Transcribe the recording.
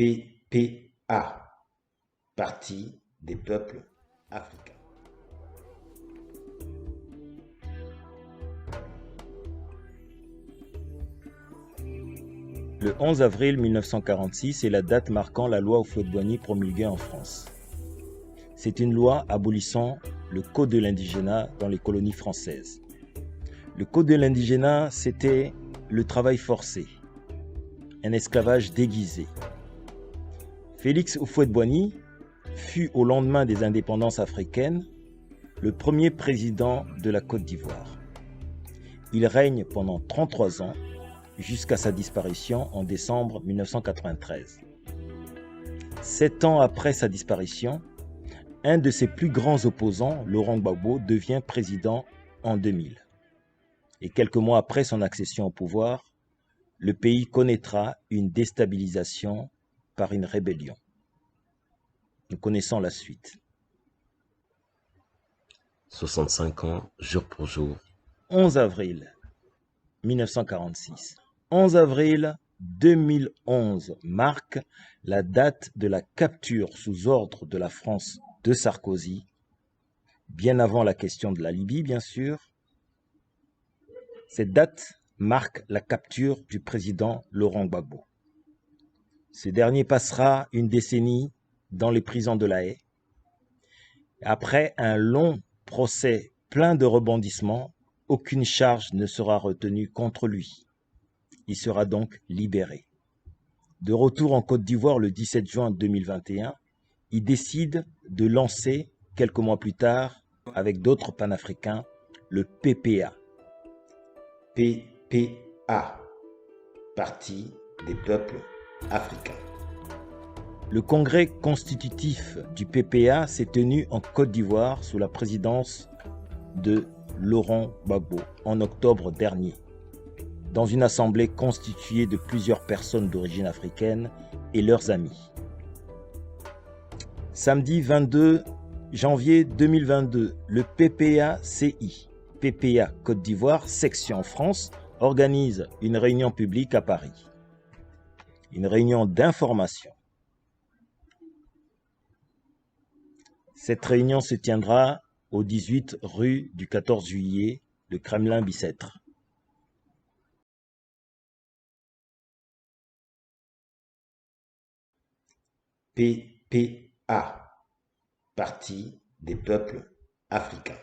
PPA, Parti des peuples africains. Le 11 avril 1946 est la date marquant la loi Houphouët-Boigny promulguée en France. C'est une loi abolissant le Code de l'indigénat dans les colonies françaises. Le Code de l'indigénat, c'était le travail forcé, un esclavage déguisé. Félix Houphouët-Boigny fut, au lendemain des indépendances africaines, le premier président de la Côte d'Ivoire. Il règne pendant 33 ans, jusqu'à sa disparition en décembre 1993. 7 ans après sa disparition, un de ses plus grands opposants, Laurent Gbagbo, devient président en 2000. Et quelques mois après son accession au pouvoir, le pays connaîtra une déstabilisation par une rébellion. Nous connaissons la suite. 65 ans, jour pour jour. 11 avril 1946. 11 avril 2011 marque la date de la capture sous ordre de la France de Sarkozy, bien avant la question de la Libye, bien sûr. Cette date marque la capture du président Laurent Gbagbo. Ce dernier passera une décennie dans les prisons de La Haye. Après un long procès plein de rebondissements, aucune charge ne sera retenue contre lui. Il sera donc libéré. De retour en Côte d'Ivoire le 17 juin 2021, il décide de lancer, quelques mois plus tard, avec d'autres panafricains, le PPA. PPA, Parti des peuples africains. Le congrès constitutif du PPA s'est tenu en Côte d'Ivoire sous la présidence de Laurent Gbagbo en octobre dernier, dans une assemblée constituée de plusieurs personnes d'origine africaine et leurs amis. Samedi 22 janvier 2022, le PPA-CI, PPA Côte d'Ivoire, section France, organise une réunion publique à Paris. Une réunion d'information. Cette réunion se tiendra au 18 rue du 14 juillet, le Kremlin-Bicêtre. PPA, Parti des peuples africains.